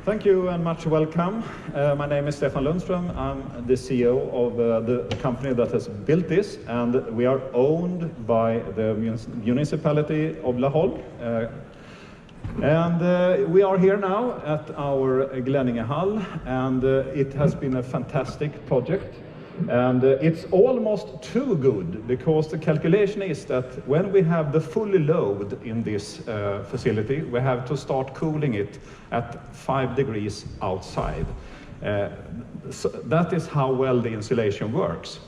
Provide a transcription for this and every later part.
Thank you and much welcome. My name is Stefan Lundström. I'm the CEO of the company that has built this, and we are owned by the municipality of Laholm. We are here now at our Glenninge Hall, and it has been a fantastic project. And it's almost too good, because the calculation is that when we have the fully load in this facility, we have to start cooling it at 5 degrees outside. So that is how well the insulation works.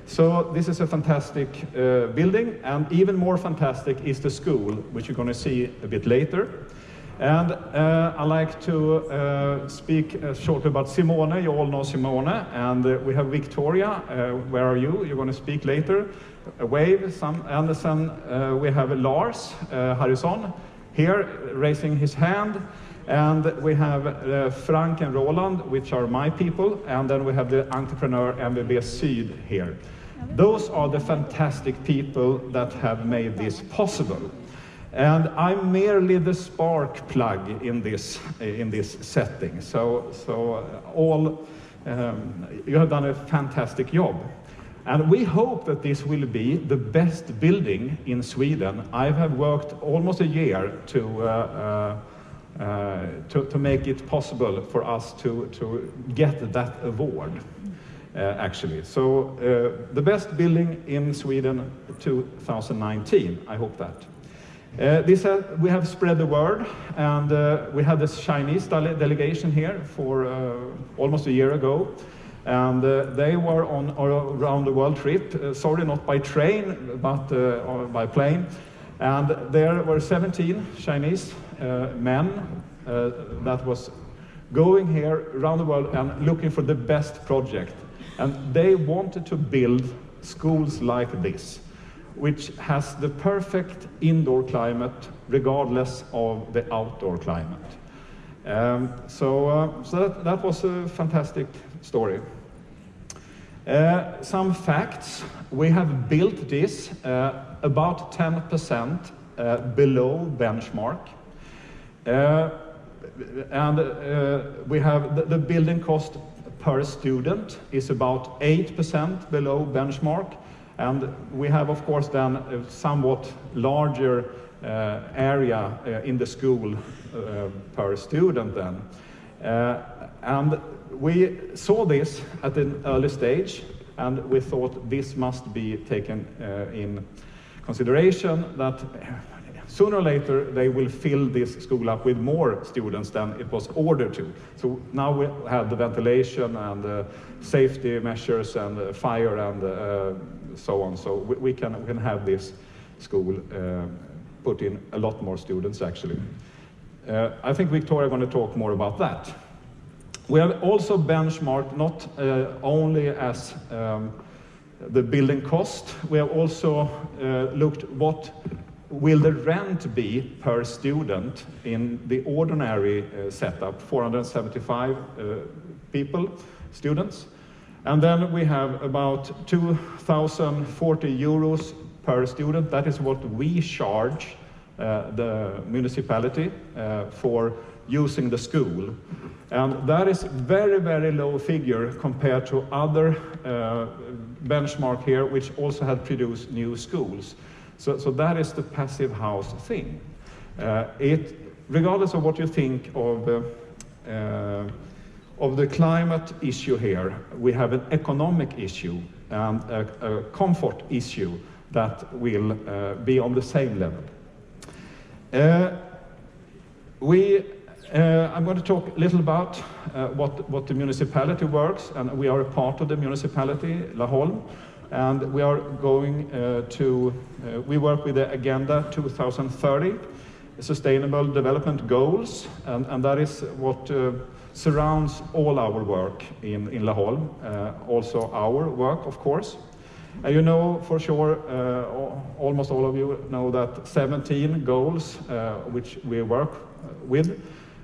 So this is a fantastic building, and even more fantastic is the school, which you're going to see a bit later. And I'd like to speak shortly about Simone. You all know Simone. And we have Viktoria. Where are you? You're going to speak later. Wave. Anderson. We have Lars Harrison here raising his hand. And we have Frank and Roland, which are my people. And then we have the entrepreneur MBB Syd here. Those are the fantastic people that have made this possible. And I'm merely the spark plug in this setting. So you have done a fantastic job. And we hope that this will be the best building in Sweden. I have worked almost a year to make it possible for us to get that award, actually. So the best building in Sweden 2019, I hope that. We have spread the word, and we had this Chinese delegation here for almost a year ago, and they were on a round the world trip, sorry, not by train, but by plane, and there were 17 Chinese men that was going here around the world and looking for the best project, and they wanted to build schools like this, which has the perfect indoor climate regardless of the outdoor climate. So that was a fantastic story. Some facts. We have built this about 10% below benchmark. And we have the building cost per student is about 8% below benchmark. And we have, of course, then a somewhat larger area in the school per student then. And we saw this at an early stage, and we thought this must be taken in consideration, that sooner or later they will fill this school up with more students than it was ordered to. So now we have the ventilation and safety measures and fire and so on. So we can have this school put in a lot more students, actually. I think Viktoria is going to talk more about that. We have also benchmarked not only as the building cost, we have also looked what will the rent be per student in the ordinary setup, 475 students. And then we have about 2,040 euros per student. That is what we charge the municipality for using the school. And that is very, very low figure compared to other benchmark here, which also had produced new schools. So that is the Passivhus thing. Regardless of what you think of the climate issue here, we have an economic issue and a comfort issue that will be on the same level. I'm going to talk a little about what the municipality works, and we are a part of the municipality, Laholm, and we are going we work with the Agenda 2030, Sustainable Development Goals, and that is what surrounds all our work in Laholm, also our work, of course. You know for sure, almost all of you know that 17 goals which we work with,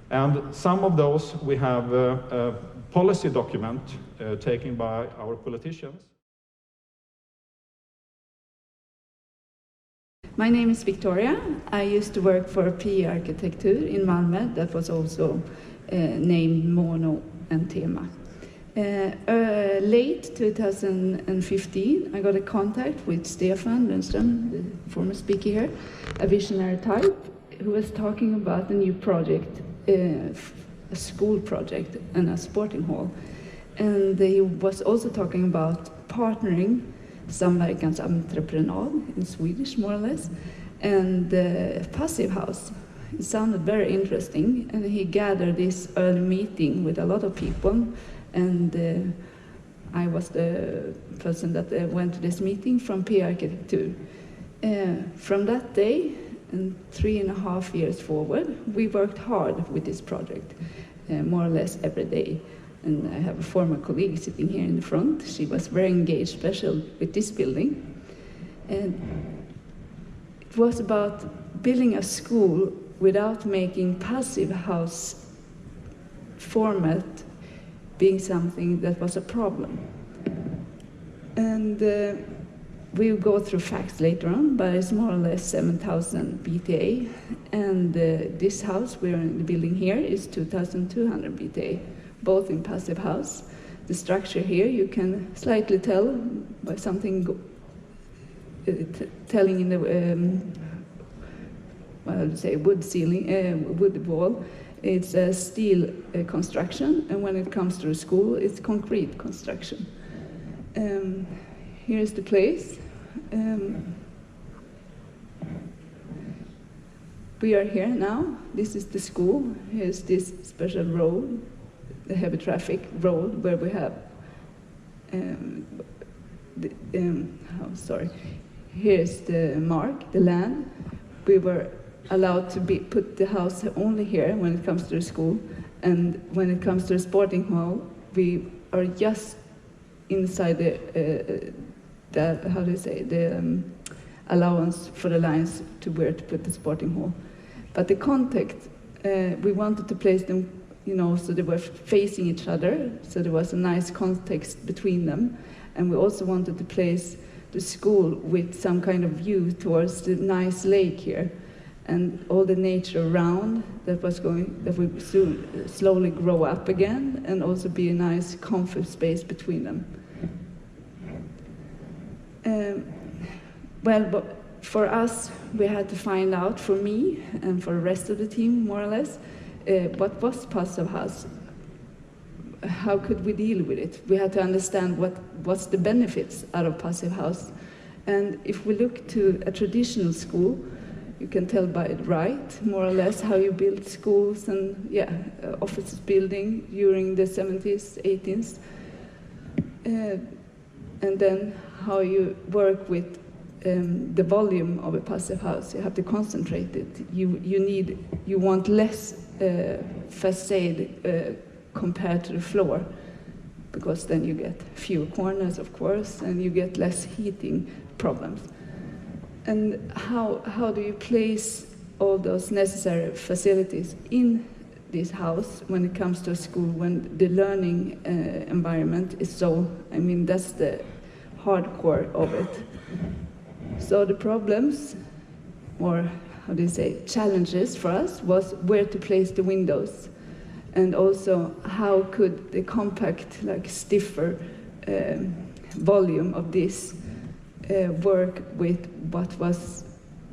and some of those we have a policy document taken by our politicians. My name is Viktoria. I used to work for PE Architecture in Malmö that was also named Mono and Tema. Late 2015, I got a contact with Stefan Lundström, the former speaker here, a visionary type, who was talking about a new project, a school project and a sporting hall. And he was also talking about partnering, samverkansentreprenad in Swedish, more or less, and Passivhus. It sounded very interesting, and he gathered this early meeting with a lot of people, and I was the person that went to this meeting from P Arkitektur. From that day, and 3.5 years forward, we worked hard with this project, more or less every day. And I have a former colleague sitting here in the front. She was very engaged, especially with this building. And it was about building a school without making Passivhus format being something that was a problem. And we'll go through facts later on, but it's more or less 7,000 BTA. And this house we're in the building here is 2,200 BTA, both in Passivhus. The structure here you can slightly tell by something telling in the wood ceiling, wood wall. It's a steel construction, and when it comes to the school, it's concrete construction. Here's the place. We are here now. This is the school. Here's this special road, the heavy traffic road, where we have. Here's the mark, the land. We were allowed to put the house only here when it comes to the school, and when it comes to the sporting hall, we are just inside the allowance for the lines to where to put the sporting hall. But the contact, we wanted to place them, so they were facing each other, so there was a nice context between them, and we also wanted to place the school with some kind of view towards the nice lake here, and all the nature around that would soon slowly grow up again, and also be a nice comfort space between them. But for us, we had to find out, for me and for the rest of the team, more or less, what was Passivhus? How could we deal with it? We had to understand what's the benefits out of Passivhus. And if we look to a traditional school, you can tell by the right, more or less, how you build schools and offices building during the 70s, 80s. And then how you work with the volume of a Passivhus. You have to concentrate it. You want less facade compared to the floor, because then you get fewer corners, of course, and you get less heating problems. And how do you place all those necessary facilities in this house when it comes to a school, when the learning environment is so, that's the hardcore of it. So the problems, or challenges for us, was where to place the windows, and also how could the compact, stiffer volume of this work with what was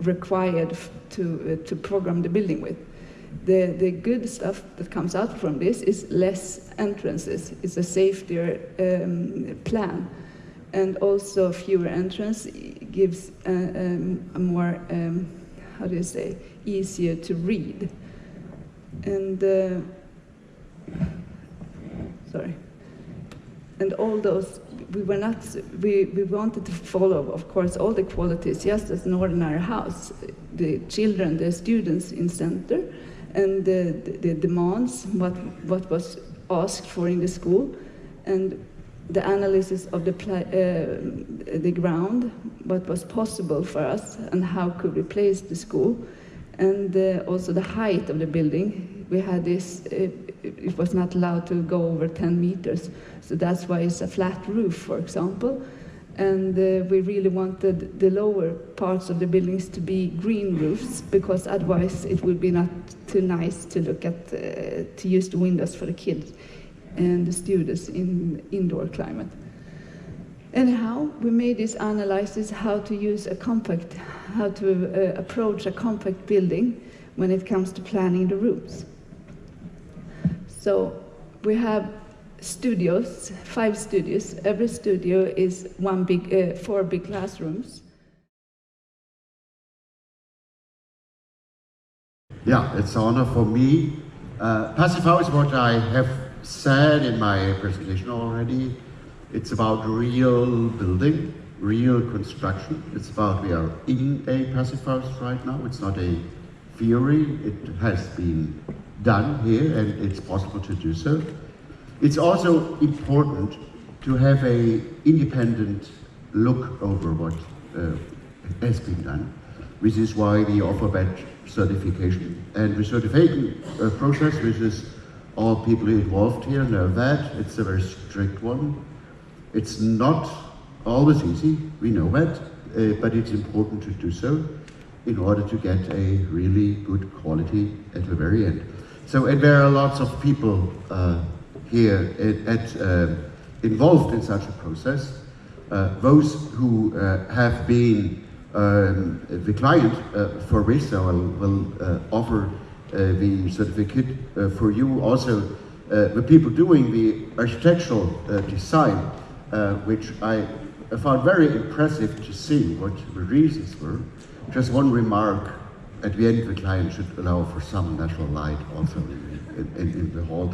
required to program the building with. The good stuff that comes out from this is less entrances. It's a safetier plan, and also fewer entrance gives a more easier to read. And and all those, we wanted to follow, of course, all the qualities, just as an ordinary house. The children, the students in center, and the demands, what was asked for in the school, and the analysis of the ground, what was possible for us, and how could we place the school, and also the height of the building. We had this, it was not allowed to go over 10 meters, so that's why it's a flat roof, for example, And we really wanted the lower parts of the buildings to be green roofs, because otherwise it would be not too nice to look at, to use the windows for the kids and the students in indoor climate. Anyhow, we made this analysis how to use a compact, how to approach a compact building when it comes to planning the rooms. So we have studios, 5 studios. Every studio is 4 big classrooms. Yeah, it's an honor for me. Passivhus, what I have said in my presentation already, it's about real building, real construction. It's about, we are in a Passivhus right now. It's not a theory. It has been done here, and it's possible to do so. It's also important to have an independent look over what has been done, which is why we offer badge certification. And the certification process, which is all people involved here know that, it's a very strict one. It's not always easy, we know that, but it's important to do so in order to get a really good quality at the very end. So, and there are lots of people here involved in such a process. Those who have been the client for this, so I will offer the certificate for you. Also, the people doing the architectural design, which I found very impressive to see what the reasons were. Just one remark, at the end the client should allow for some natural light also in the hall.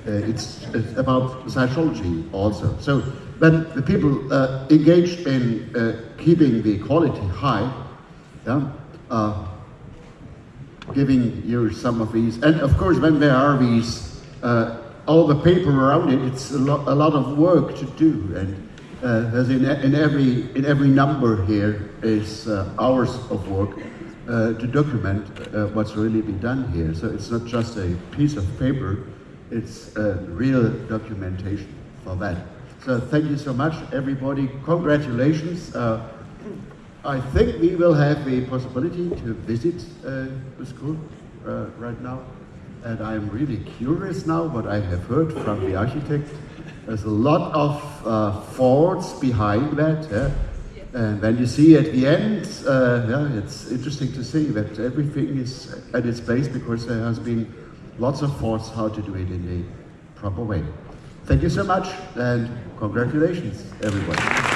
It's about psychology also. So, but the people engaged in keeping the quality high, yeah, giving you some of these. And of course, when there are these, all the paper around it, it's a lot of work to do. And as in every number here is hours of work to document what's really been done here. So it's not just a piece of paper, it's a real documentation for that. So thank you so much, everybody. Congratulations. I think we will have the possibility to visit the school right now. And I'm really curious now what I have heard from the architect. There's a lot of thoughts behind that. And when you see at the end, yeah, it's interesting to see that everything is at its place, because there has been lots of thoughts how to do it in a proper way. Thank you so much, and congratulations, everybody.